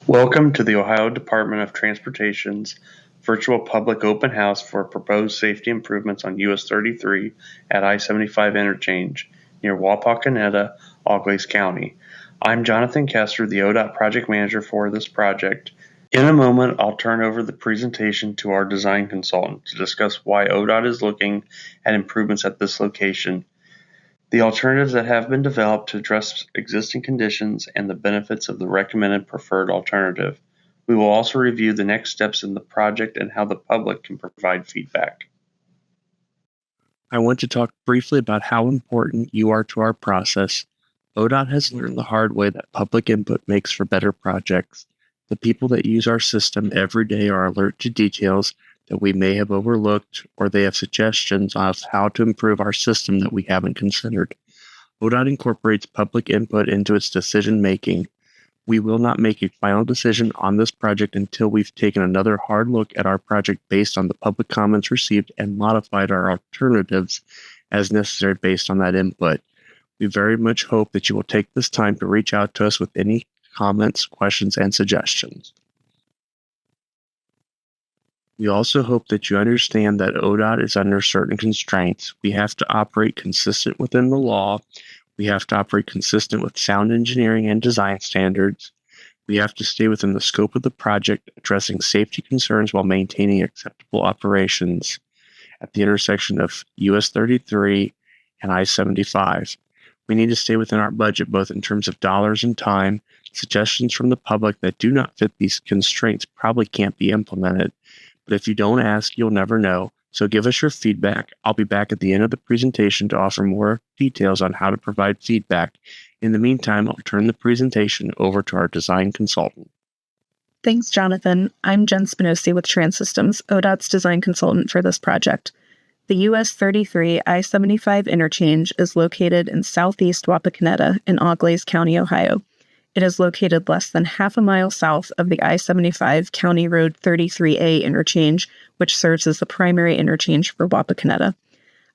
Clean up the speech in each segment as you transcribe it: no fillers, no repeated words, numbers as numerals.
Welcome to the Ohio Department of Transportation's virtual public open house for proposed safety improvements on US 33 at I-75 Interchange near Wapakoneta, Auglaize County. I'm Jonathan Kester, the ODOT project manager for this project. In a moment, I'll turn over the presentation to our design consultant to discuss why ODOT is looking at improvements at this location, the alternatives that have been developed to address existing conditions, and the benefits of the recommended preferred alternative. We will also review the next steps in the project and how the public can provide feedback. I want to talk briefly about how important you are to our process. ODOT has learned the hard way that public input makes for better projects. The people that use our system every day are alert to details that we may have overlooked, or they have suggestions on how to improve our system that we haven't considered. ODOT incorporates public input into its decision making. We will not make a final decision on this project until we've taken another hard look at our project based on the public comments received and modified our alternatives as necessary based on that input. We very much hope that you will take this time to reach out to us with any comments, questions, and suggestions. We also hope that you understand that ODOT is under certain constraints. We have to operate consistent within the law. We have to operate consistent with sound engineering and design standards. We have to stay within the scope of the project, addressing safety concerns while maintaining acceptable operations at the intersection of US 33 and I-75. We need to stay within our budget, both in terms of dollars and time. Suggestions from the public that do not fit these constraints probably can't be implemented. But if you don't ask, you'll never know. So give us your feedback. I'll be back at the end of the presentation to offer more details on how to provide feedback. In the meantime, I'll turn the presentation over to our design consultant. Thanks, Jonathan. I'm Jen Spinosi with Transsystems, ODOT's design consultant for this project. The US 33 I-75 interchange is located in southeast Wapakoneta in Auglaize County, Ohio. It is located less than half a mile south of the I-75 County Road 33A interchange, which serves as the primary interchange for Wapakoneta.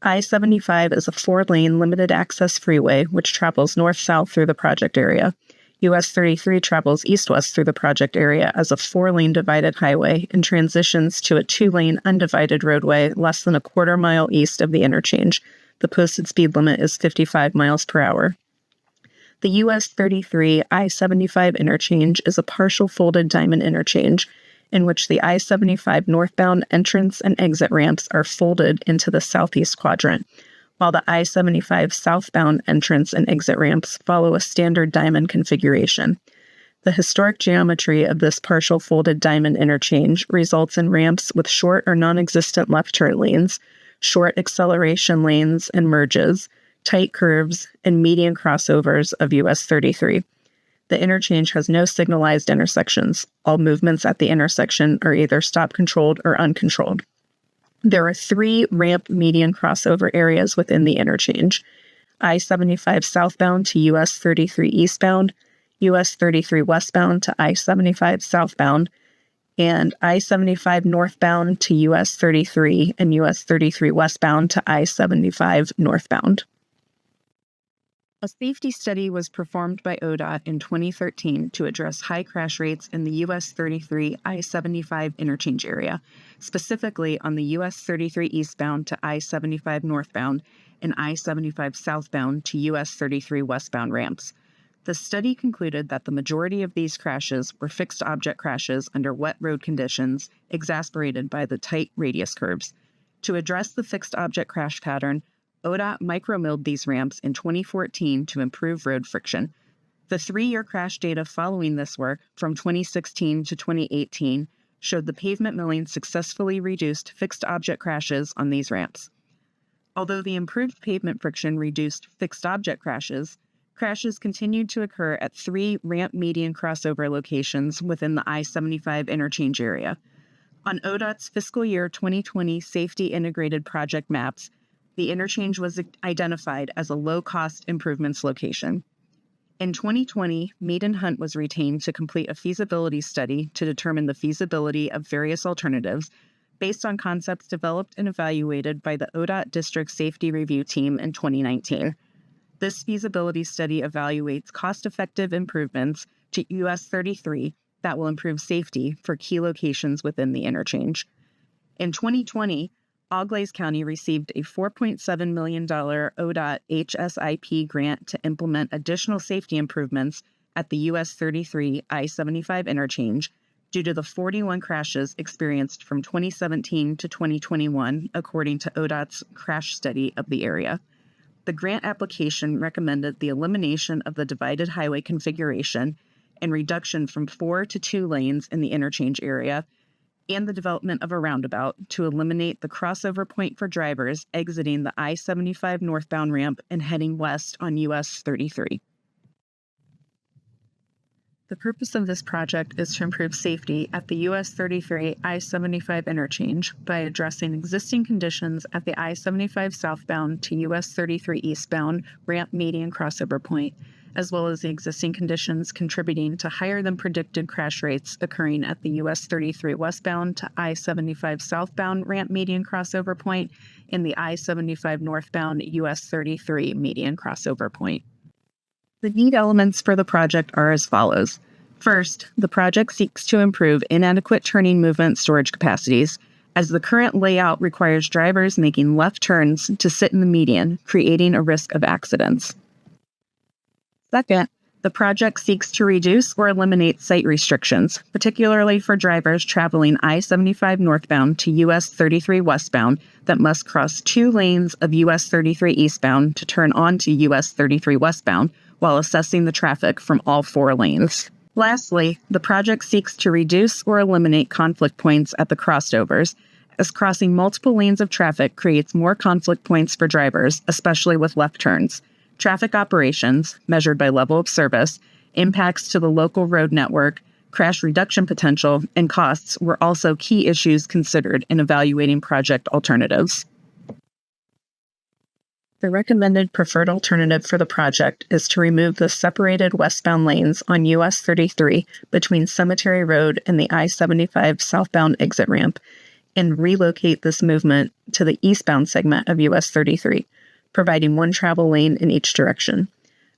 I-75 is a 4-lane limited-access freeway which travels north-south through the project area. US 33 travels east-west through the project area as a 4-lane divided highway and transitions to a 2-lane undivided roadway less than a quarter mile east of the interchange. The posted speed limit is 55 miles per hour. The US 33 I-75 interchange is a partial folded diamond interchange in which the I-75 northbound entrance and exit ramps are folded into the southeast quadrant, while the I-75 southbound entrance and exit ramps follow a standard diamond configuration. The historic geometry of this partial folded diamond interchange results in ramps with short or non-existent left turn lanes, short acceleration lanes and merges, tight curves, and median crossovers of US 33. The interchange has no signalized intersections. All movements at the intersection are either stop-controlled or uncontrolled. There are 3 ramp median crossover areas within the interchange: I-75 southbound to US 33 eastbound, US 33 westbound to I-75 southbound, and I-75 northbound to US 33 and US 33 westbound to I-75 northbound. A safety study was performed by ODOT in 2013 to address high crash rates in the US 33 I-75 interchange area, specifically on the US 33 eastbound to I-75 northbound and I-75 southbound to US 33 westbound ramps. The study concluded that the majority of these crashes were fixed object crashes under wet road conditions, exacerbated by the tight radius curves. To address the fixed object crash pattern, ODOT micromilled these ramps in 2014 to improve road friction. The 3-year crash data following this work, from 2016 to 2018, showed the pavement milling successfully reduced fixed object crashes on these ramps. Although the improved pavement friction reduced fixed object crashes continued to occur at 3 ramp median crossover locations within the I-75 interchange area. On ODOT's fiscal year 2020 Safety Integrated Project maps, the interchange was identified as a low-cost improvements location. In 2020, Mead & Hunt was retained to complete a feasibility study to determine the feasibility of various alternatives based on concepts developed and evaluated by the ODOT District Safety Review Team in 2019. This feasibility study evaluates cost-effective improvements to US 33 that will improve safety for key locations within the interchange. In 2020, Auglaize County received a $4.7 million ODOT HSIP grant to implement additional safety improvements at the US 33 I-75 interchange due to the 41 crashes experienced from 2017 to 2021, according to ODOT's crash study of the area. The grant application recommended the elimination of the divided highway configuration and reduction from 4 to 2 lanes in the interchange area, and the development of a roundabout to eliminate the crossover point for drivers exiting the I-75 northbound ramp and heading west on US 33. The purpose of this project is to improve safety at the US 33 I-75 interchange by addressing existing conditions at the I-75 southbound to US 33 eastbound ramp median crossover point, as well as the existing conditions contributing to higher than predicted crash rates occurring at the US 33 westbound to I-75 southbound ramp median crossover point and the I-75 northbound US 33 median crossover point. The need elements for the project are as follows. First, the project seeks to improve inadequate turning movement storage capacities, as the current layout requires drivers making left turns to sit in the median, creating a risk of accidents. Second, the project seeks to reduce or eliminate site restrictions, particularly for drivers traveling I-75 northbound to US 33 westbound that must cross 2 lanes of US 33 eastbound to turn onto US 33 westbound while assessing the traffic from all 4 lanes. Lastly, the project seeks to reduce or eliminate conflict points at the crossovers, as crossing multiple lanes of traffic creates more conflict points for drivers, especially with left turns. Traffic operations, measured by level of service, impacts to the local road network, crash reduction potential, and costs were also key issues considered in evaluating project alternatives. The recommended preferred alternative for the project is to remove the separated westbound lanes on US 33 between Cemetery Road and the I-75 southbound exit ramp and relocate this movement to the eastbound segment of US 33, providing 1 travel lane in each direction.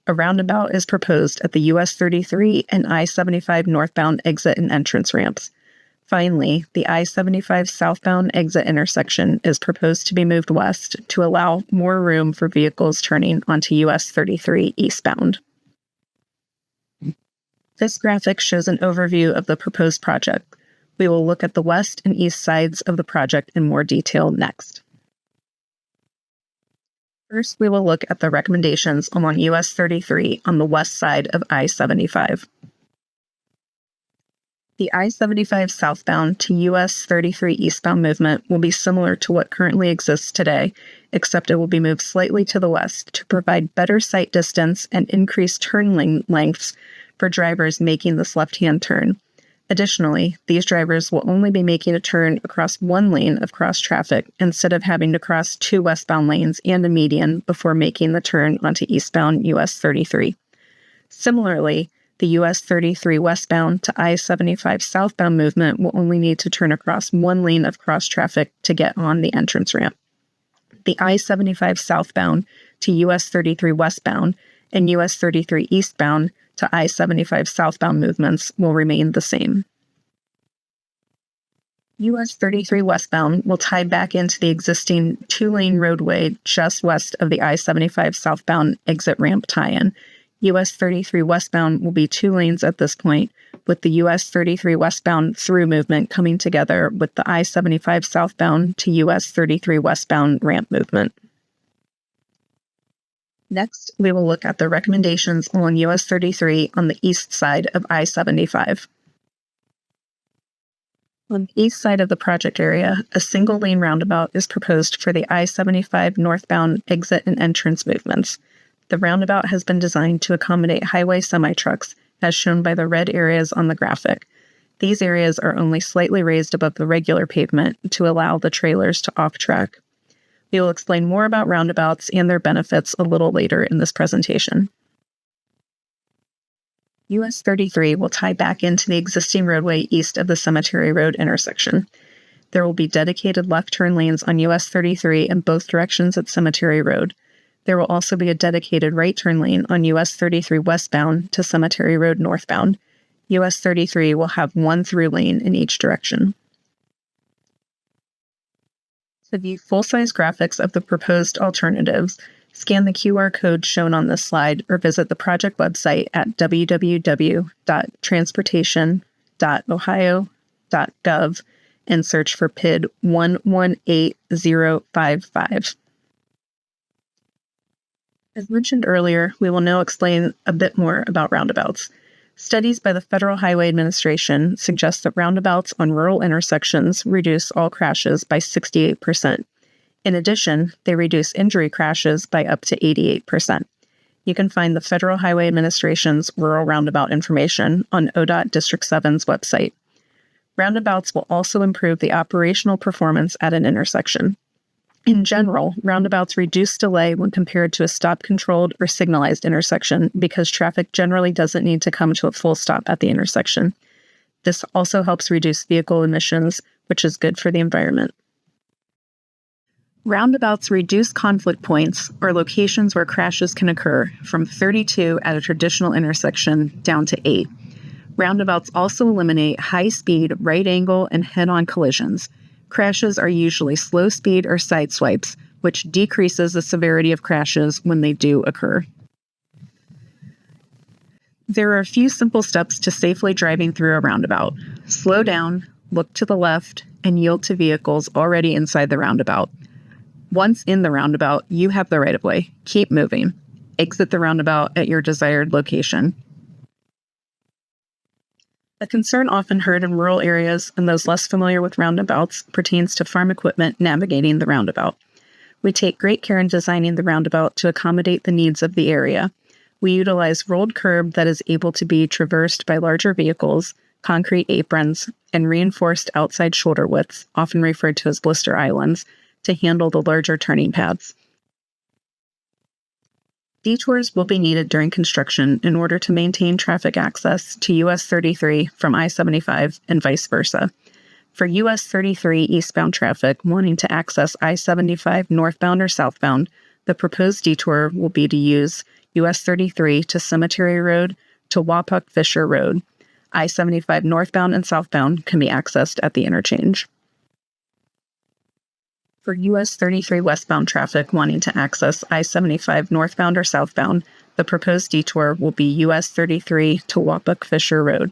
A roundabout is proposed at the US 33 and I-75 northbound exit and entrance ramps. Finally, the I-75 southbound exit intersection is proposed to be moved west to allow more room for vehicles turning onto US 33 eastbound. This graphic shows an overview of the proposed project. We will look at the west and east sides of the project in more detail next. First, we will look at the recommendations along US 33 on the west side of I-75. The I-75 southbound to US 33 eastbound movement will be similar to what currently exists today, except it will be moved slightly to the west to provide better sight distance and increased turn lane lengths for drivers making this left-hand turn. Additionally, these drivers will only be making a turn across 1 lane of cross traffic instead of having to cross 2 westbound lanes and a median before making the turn onto eastbound US 33. Similarly, the US 33 westbound to I-75 southbound movement will only need to turn across 1 lane of cross traffic to get on the entrance ramp. The I-75 southbound to US 33 westbound and US 33 eastbound to I-75 southbound movements will remain the same. US 33 westbound will tie back into the existing 2-lane roadway just west of the I-75 southbound exit ramp tie-in. US 33 westbound will be 2 lanes at this point, with the US 33 westbound through movement coming together with the I-75 southbound to US 33 westbound ramp movement. Next, we will look at the recommendations along US 33 on the east side of I-75. On the east side of the project area, a single-lane roundabout is proposed for the I-75 northbound exit and entrance movements. The roundabout has been designed to accommodate highway semi-trucks, as shown by the red areas on the graphic. These areas are only slightly raised above the regular pavement to allow the trailers to off-track. We will explain more about roundabouts and their benefits a little later in this presentation. US 33 will tie back into the existing roadway east of the Cemetery Road intersection. There will be dedicated left turn lanes on US 33 in both directions at Cemetery Road. There will also be a dedicated right turn lane on US 33 westbound to Cemetery Road northbound. US 33 will have one through lane in each direction. To view full-size graphics of the proposed alternatives, scan the QR code shown on this slide or visit the project website at www.transportation.ohio.gov and search for PID 118055. As mentioned earlier, we will now explain a bit more about roundabouts. Studies by the Federal Highway Administration suggest that roundabouts on rural intersections reduce all crashes by 68%. In addition, they reduce injury crashes by up to 88%. You can find the Federal Highway Administration's rural roundabout information on ODOT District 7's website. Roundabouts will also improve the operational performance at an intersection. In general, roundabouts reduce delay when compared to a stop-controlled or signalized intersection because traffic generally doesn't need to come to a full stop at the intersection. This also helps reduce vehicle emissions, which is good for the environment. Roundabouts reduce conflict points, or locations where crashes can occur, from 32 at a traditional intersection down to 8. Roundabouts also eliminate high-speed, right-angle, and head-on collisions. Crashes are usually slow speed or side swipes, which decreases the severity of crashes when they do occur. There are a few simple steps to safely driving through a roundabout. Slow down, look to the left, and yield to vehicles already inside the roundabout. Once in the roundabout, you have the right-of-way. Keep moving. Exit the roundabout at your desired location. A concern often heard in rural areas and those less familiar with roundabouts pertains to farm equipment navigating the roundabout. We take great care in designing the roundabout to accommodate the needs of the area. We utilize rolled curb that is able to be traversed by larger vehicles, concrete aprons, and reinforced outside shoulder widths, often referred to as blister islands, to handle the larger turning paths. Detours will be needed during construction in order to maintain traffic access to US 33 from I-75 and vice versa. For US 33 eastbound traffic wanting to access I-75 northbound or southbound, the proposed detour will be to use US 33 to Cemetery Road to Wapak Fisher Road. I-75 northbound and southbound can be accessed at the interchange. For US 33 westbound traffic wanting to access I-75 northbound or southbound, the proposed detour will be US 33 to Wapak Fisher Road.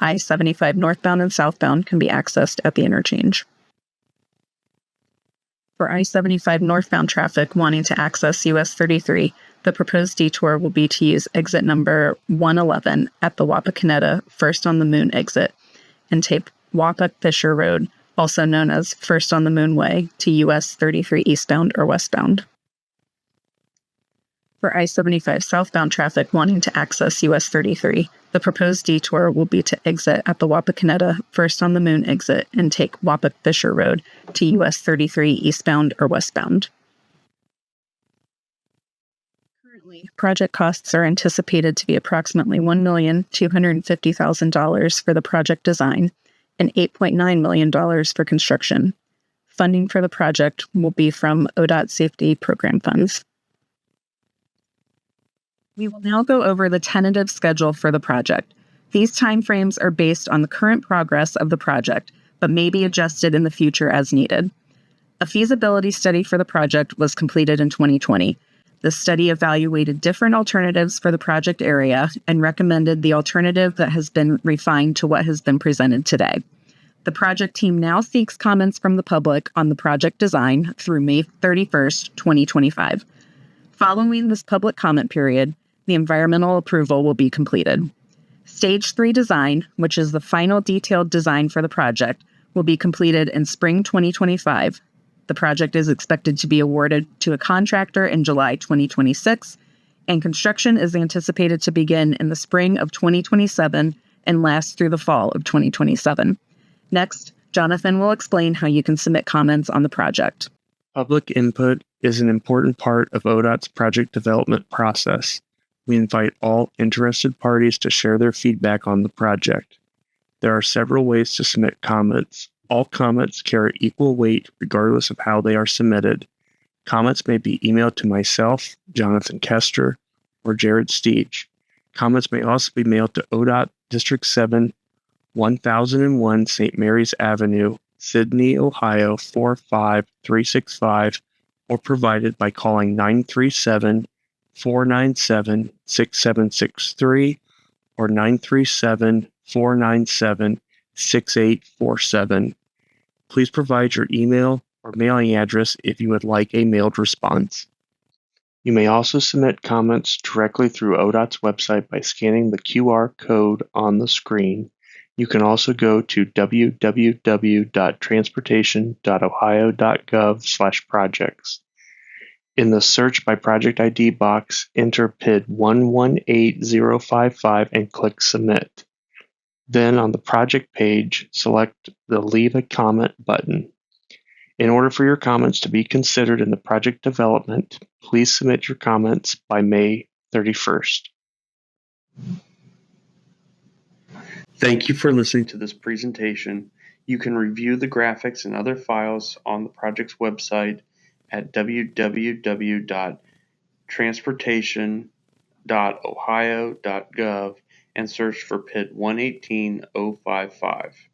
I-75 northbound and southbound can be accessed at the interchange. For I-75 northbound traffic wanting to access US 33, the proposed detour will be to use exit number 111 at the Wapakoneta First on the Moon exit and take Wapak Fisher Road, also known as First on the Moon Way, to US 33 eastbound or westbound. For I-75 southbound traffic wanting to access US 33, the proposed detour will be to exit at the Wapakoneta First on the Moon exit and take Wapak Fisher Road to US 33 eastbound or westbound. Currently, project costs are anticipated to be approximately $1,250,000 for the project design and $8.9 million for construction. Funding for the project will be from ODOT Safety Program funds. We will now go over the tentative schedule for the project. These timeframes are based on the current progress of the project, but may be adjusted in the future as needed. A feasibility study for the project was completed in 2020. The study evaluated different alternatives for the project area and recommended the alternative that has been refined to what has been presented today. The project team now seeks comments from the public on the project design through May 31st, 2025. Following this public comment period, the environmental approval will be completed. Stage 3 design, which is the final detailed design for the project, will be completed in spring 2025. The project is expected to be awarded to a contractor in July 2026, and construction is anticipated to begin in the spring of 2027 and last through the fall of 2027. Next, Jonathan will explain how you can submit comments on the project. Public input is an important part of ODOT's project development process. We invite all interested parties to share their feedback on the project. There are several ways to submit comments. All comments carry equal weight regardless of how they are submitted. Comments may be emailed to myself, Jonathan Kester, or Jared Steege. Comments may also be mailed to ODOT District 7, 1001 St. Mary's Avenue, Sydney, Ohio 45365, or provided by calling 937-497-6763 or 937-497-6847. Please provide your email or mailing address if you would like a mailed response. You may also submit comments directly through ODOT's website by scanning the QR code on the screen. You can also go to www.transportation.ohio.gov/projects. In the Search by Project ID box, enter PID 118055 and click Submit. Then on the project page, select the Leave a Comment button. In order for your comments to be considered in the project development, please submit your comments by May 31st. Thank you for listening to this presentation. You can review the graphics and other files on the project's website at www.transportation.ohio.gov and search for PID 118055.